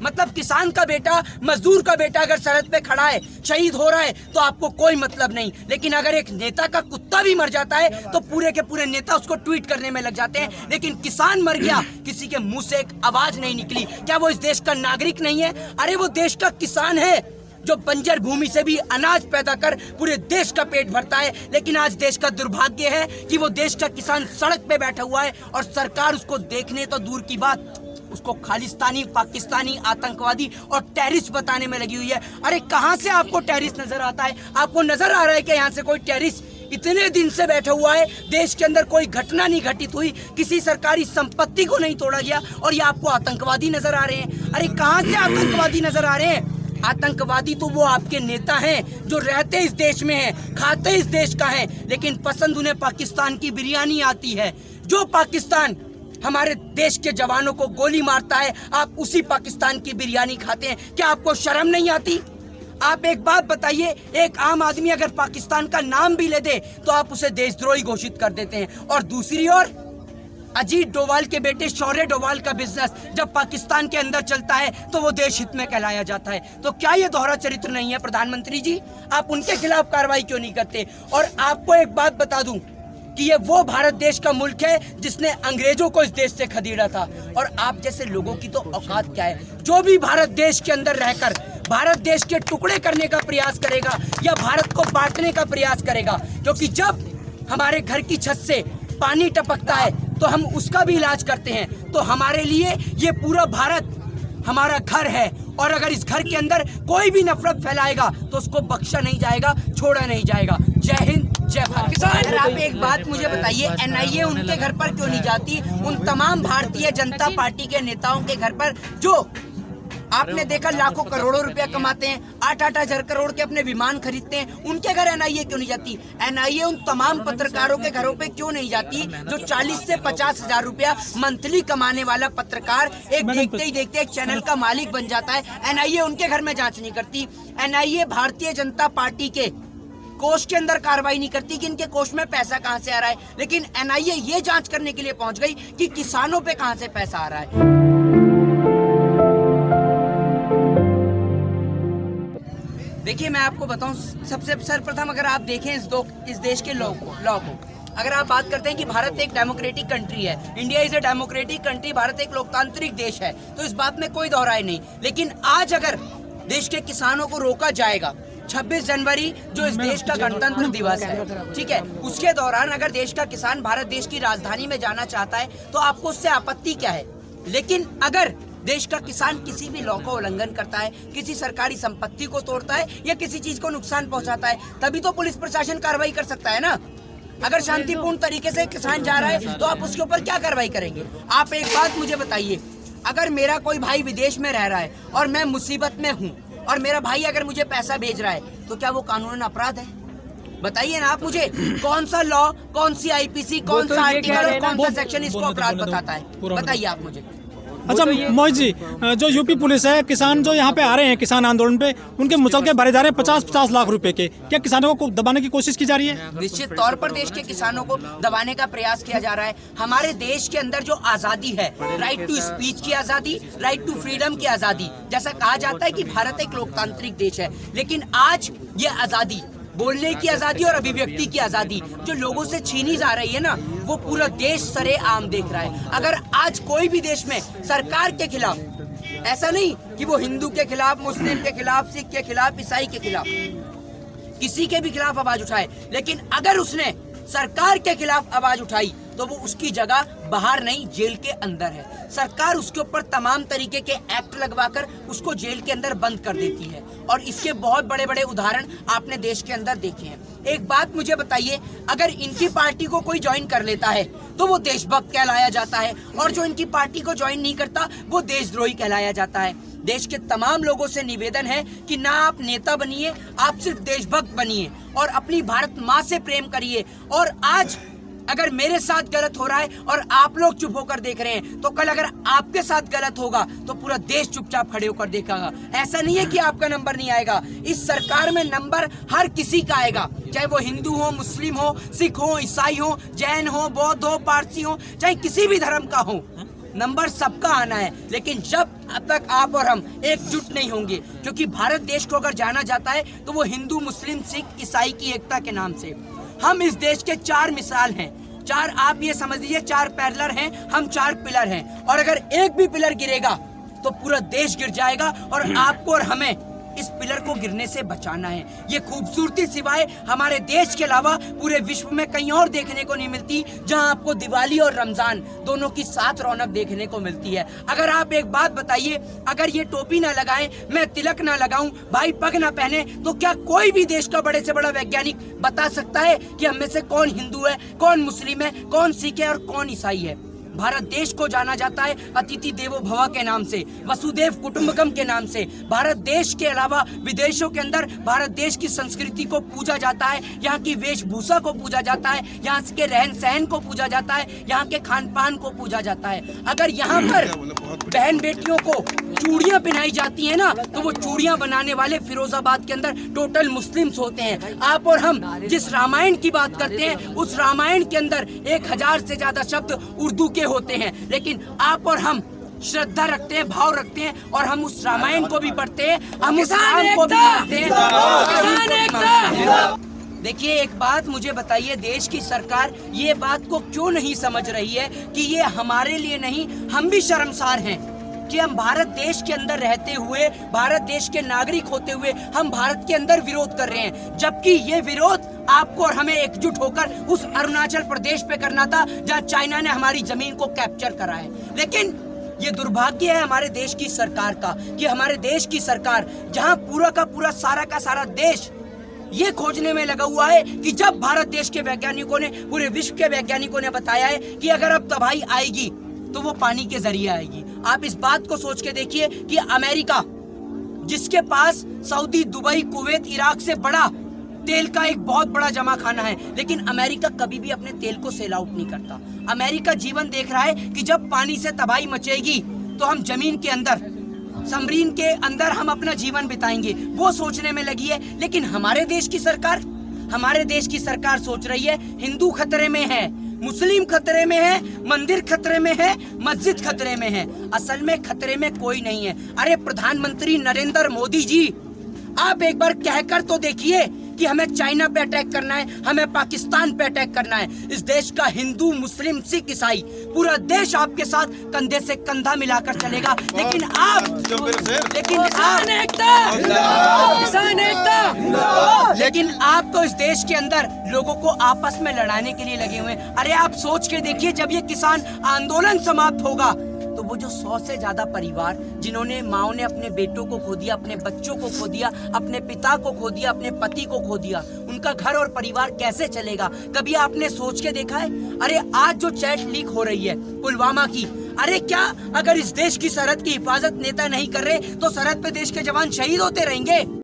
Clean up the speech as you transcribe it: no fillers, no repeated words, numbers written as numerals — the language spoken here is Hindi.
मतलब किसान का बेटा, मजदूर का बेटा अगर सरहद पे खड़ा है, शहीद हो रहा है, तो आपको कोई मतलब नहीं। लेकिन अगर एक नेता का कुत्ता भी मर जाता है तो पूरे के पूरे नेता उसको ट्वीट करने में लग जाते हैं। लेकिन किसान मर गया, किसी के मुंह से एक आवाज नहीं निकली। क्या वो इस देश का नागरिक नहीं है? अरे वो देश का किसान है जो बंजर भूमि से भी अनाज पैदा कर पूरे देश का पेट भरता है। लेकिन आज देश का दुर्भाग्य है कि वो देश का किसान सड़क पे बैठा हुआ है और सरकार उसको देखने तो दूर की बात, उसको खालिस्तानी, पाकिस्तानी, आतंकवादी और टेररिस्ट बताने में लगी हुई है। अरे कहां से आपको टेररिस्ट नजर आता है? आपको नजर आ रहा है कि यहाँ से कोई टेररिस्ट इतने दिन से बैठा हुआ है, देश के अंदर कोई घटना नहीं घटित हुई, किसी सरकारी संपत्ति को नहीं तोड़ा गया, और ये आपको आतंकवादी नजर आ रहे हैं? अरे कहां से आतंकवादी नजर आ रहे हैं? आतंकवादी तो वो आपके नेता हैं जो रहते इस देश में हैं, खाते इस देश का है, लेकिन पसंद उन्हें पाकिस्तान की बिरयानी आती है। जो पाकिस्तान हमारे देश के जवानों को गोली मारता है, आप उसी पाकिस्तान की बिरयानी खाते हैं। क्या आपको शर्म नहीं आती? आप एक बात बताइए, एक आम आदमी अगर पाकिस्तान का नाम भी ले दे तो आप उसे देशद्रोही घोषित कर देते हैं। और दूसरी ओर अजीत डोभाल के बेटे शौर्य डोभाल का बिजनेस जब पाकिस्तान के अंदर चलता है तो वो देश हित में कहलाया जाता है। तो क्या ये दोहरा चरित्र नहीं है प्रधानमंत्री जी? आप उनके खिलाफ कार्रवाई क्यों नहीं करते? और आपको एक बात बता दूं कि ये वो भारत देश का मुल्क है जिसने अंग्रेजों को इस देश से खदेड़ा था। और आप जैसे लोगों की तो औकात क्या है? जो भी भारत देश के अंदर रहकर भारत देश के टुकड़े करने का प्रयास करेगा या भारत को बांटने का प्रयास करेगा, क्योंकि जब हमारे घर की छत से पानी टपकता है तो हम उसका भी इलाज करते हैं। तो हमारे लिए ये पूरा भारत हमारा घर है, और अगर इस घर के अंदर कोई भी नफरत फैलाएगा तो उसको बख्शा नहीं जाएगा, छोड़ा नहीं जाएगा। जय हिंद, जय भारत। अगर आप एक बात मुझे बताइए, एनआईए उनके घर पर क्यों नहीं जाती? उन तमाम भारतीय जनता पार्टी के नेताओं के घर पर जो आपने देखा लाखों करोड़ों रुपया कमाते हैं, 8-8 हजार करोड़ के अपने विमान खरीदते हैं, उनके घर एनआईए क्यों नहीं जाती? एनआईए उन तमाम पत्रकारों के घरों पे क्यों नहीं जाती जो 40 से 50 हजार रुपया मंथली कमाने वाला पत्रकार एक देखते ही देखते एक चैनल का मालिक बन जाता है? एनआईए उनके घर में जांच नहीं करती। एनआईए भारतीय जनता पार्टी के कोष के अंदर कार्रवाई नहीं करती कि इनके कोष में पैसा कहां से आ रहा है, लेकिन एनआईए ये जांच करने के लिए पहुंच गई कि किसानों पे कहां से पैसा आ रहा है। देखिए मैं आपको बताऊं, सबसे सर्वप्रथम अगर आप देखें इस देश के लॉ को, अगर आप बात करते हैं कि भारत एक डेमोक्रेटिक कंट्री है, India is a democratic country, Bharat एक लोकतांत्रिक देश है, तो इस बात में कोई दोहराई नहीं। लेकिन आज अगर देश के किसानों को रोका जाएगा, 26 जनवरी जो इस देश का गणतंत्र दिवस है, ठीक है, उसके दौरान अगर देश का किसान भारत देश की राजधानी में जाना चाहता है तो आपको उससे आपत्ति क्या है? लेकिन अगर देश का किसान किसी भी लॉ का उल्लंघन करता है, किसी सरकारी संपत्ति को तोड़ता है या किसी चीज को नुकसान पहुंचाता है, तभी तो पुलिस प्रशासन कार्रवाई कर सकता है ना। अगर शांतिपूर्ण तरीके से किसान जा रहा है तो आप उसके ऊपर क्या कार्रवाई करेंगे? आप एक बात मुझे बताइए, अगर मेरा कोई भाई विदेश में रह रहा है और मैं मुसीबत में हूँ और मेरा भाई अगर मुझे पैसा भेज रहा है तो क्या वो कानूनन अपराध है? बताइए ना आप मुझे, कौन सा लॉ, कौन सी आईपीसी, कौन सा आर्टिकल और कौन सा सेक्शन इसको अपराध बताता है? बताइए आप मुझे। अच्छा मोहित जी, जो यूपी पुलिस है, किसान जो यहाँ पे आ रहे हैं किसान आंदोलन पे, उनके मुचलके भरे जा रहे हैं 50-50 लाख रुपए के, क्या किसानों को दबाने की कोशिश की जा रही है? निश्चित तौर पर देश के किसानों को दबाने का प्रयास किया जा रहा है। हमारे देश के अंदर जो आजादी है, राइट टू स्पीच की आजादी, राइट टू फ्रीडम की आजादी, जैसा कहा जाता है कि भारत एक लोकतांत्रिक देश है, लेकिन आज ये आजादी, बोलने की आजादी और अभिव्यक्ति की आजादी जो लोगों से छीनी जा रही है ना, वो पूरा देश सरेआम देख रहा है। अगर आज कोई भी देश में सरकार के खिलाफ, ऐसा नहीं कि वो हिंदू के खिलाफ, मुस्लिम के खिलाफ, सिख के खिलाफ, ईसाई के खिलाफ, किसी के भी खिलाफ आवाज उठाए, लेकिन अगर उसने सरकार के खिलाफ आवाज उठाई तो वो उसकी जगह बाहर नहीं, जेल के अंदर है। सरकार उसके ऊपर तमाम तरीके के एक्ट लगवाकर उसको जेल के अंदर बंद कर देती है, और इसके बहुत बड़े बड़े उदाहरण आपने देश के अंदर देखे हैं। एक बात मुझे बताइए, अगर इनकी पार्टी को कोई ज्वाइन कर लेता है तो वो देशभक्त कहलाया जाता है, और जो इनकी पार्टी को ज्वाइन नहीं करता वो देशद्रोही कहलाया जाता है। देश के तमाम लोगों से निवेदन है कि ना आप नेता बनिए, आप सिर्फ देशभक्त बनिए और अपनी भारत माँ से प्रेम करिए। और आज अगर मेरे साथ गलत हो रहा है और आप लोग चुप होकर देख रहे हैं, तो कल अगर आपके साथ गलत होगा तो पूरा देश चुपचाप खड़े होकर देखेगा। ऐसा नहीं है कि आपका नंबर नहीं आएगा, इस सरकार में नंबर हर किसी का आएगा, चाहे वो हिंदू हो, मुस्लिम हो, सिख हो, ईसाई हो, जैन हो, बौद्ध हो, पारसी हो, चाहे किसी भी धर्म का हो। नंबर सबका आना है, लेकिन जब अब तक आप और हम एकजुट नहीं होंगे, क्योंकि भारत देश को अगर जाना जाता है तो वो हिंदू, मुस्लिम, सिख, ईसाई की एकता के नाम से। हम इस देश के 4 मिसाल हैं, 4, आप ये समझ लीजिए 4 पैरलर हैं, हम 4 पिलर हैं, और अगर एक भी पिलर गिरेगा तो पूरा देश गिर जाएगा, और आपको और हमें इस पिलर को गिरने से बचाना है। ये खूबसूरती सिवाय हमारे देश के अलावा पूरे विश्व में कहीं और देखने को नहीं मिलती, जहां आपको दिवाली और रमजान दोनों की साथ रौनक देखने को मिलती है। अगर आप एक बात बताइए, अगर ये टोपी ना लगाएं, मैं तिलक ना लगाऊं, भाई पग ना पहने, तो क्या कोई भी देश का बड़े से बड़ा वैज्ञानिक बता सकता है कि हम में से कौन हिंदू है, कौन मुस्लिम है, कौन सिख है और कौन ईसाई है? भारत देश को जाना जाता है अतिथि देवो भव के नाम से, वसुदेव कुटुंबकम के नाम से। भारत देश के अलावा विदेशों के अंदर भारत देश की संस्कृति को पूजा जाता है, यहाँ की वेशभूषा को पूजा जाता है, यहाँ के रहन सहन को पूजा जाता है, यहाँ के खान पान को पूजा जाता है। अगर यहाँ पर बहन बेटियों को चूड़ियां पहनाई जाती है ना, तो वो चूड़ियां बनाने वाले फिरोजाबाद के अंदर टोटल मुस्लिम्स होते हैं। आप और हम जिस रामायण की बात करते हैं, उस रामायण के अंदर 1000 से ज्यादा शब्द उर्दू के होते हैं, लेकिन आप और हम श्रद्धा रखते हैं, भाव रखते हैं, और हम उस रामायण को भी पढ़ते हैं, हम उस राम को भी पढ़ते हैं। देखिए, एक बात मुझे बताइए, देश की सरकार ये बात को क्यों नहीं समझ रही है कि ये हमारे लिए नहीं, हम भी शर्मसार हैं कि हम भारत देश के अंदर रहते हुए, भारत देश के नागरिक होते हुए हम भारत के अंदर विरोध कर रहे हैं, जबकि ये विरोध आपको और हमें एकजुट होकर उस अरुणाचल प्रदेश पे करना था जहां चाइना ने हमारी जमीन को कैप्चर करा है। लेकिन ये दुर्भाग्य है हमारे देश की सरकार का कि हमारे देश की सरकार, जहां पूरा का पूरा सारा का सारा देश ये खोजने में लगा हुआ है कि जब भारत देश के वैज्ञानिकों ने, पूरे विश्व के वैज्ञानिकों ने बताया है कि अगर अब तबाही आएगी तो वो पानी के जरिए आएगी। आप इस बात को सोच के देखिए कि अमेरिका, जिसके पास सऊदी, दुबई, कुवैत, इराक से बड़ा तेल का एक बहुत बड़ा जमा खाना है, लेकिन अमेरिका कभी भी अपने तेल को सेल आउट नहीं करता। अमेरिका जीवन देख रहा है कि जब पानी से तबाही मचेगी तो हम जमीन के अंदर, सबमरीन के अंदर हम अपना जीवन बिताएंगे, वो सोचने में लगी है। लेकिन हमारे देश की सरकार सोच रही है हिंदू खतरे में है, मुस्लिम खतरे में है, मंदिर खतरे में है, मस्जिद खतरे में है। असल में खतरे में कोई नहीं है। अरे प्रधानमंत्री नरेंद्र मोदी जी, आप एक बार कहकर तो देखिए कि हमें चाइना पे अटैक करना है, हमें पाकिस्तान पे अटैक करना है। इस देश का हिंदू, मुस्लिम, सिख, ईसाई पूरा देश आपके साथ कंधे से कंधा मिलाकर चलेगा, लेकिन आप तो इस देश के अंदर लोगों को आपस में लड़ाने के लिए लगे हुए हैं। अरे आप सोच के देखिए, जब ये किसान आंदोलन समाप्त होगा तो वो जो 100 से ज्यादा परिवार, जिन्होंने माओ ने अपने बेटों को खो दिया, अपने बच्चों को खो दिया, अपने पिता को खो दिया, अपने पति को खो दिया, उनका घर और परिवार कैसे चलेगा? कभी आपने सोच के देखा है? अरे आज जो चैट लीक हो रही है पुलवामा की, अरे क्या अगर इस देश की सरहद की हिफाजत नेता नहीं कर रहे तो सरहद पे देश के जवान शहीद होते रहेंगे?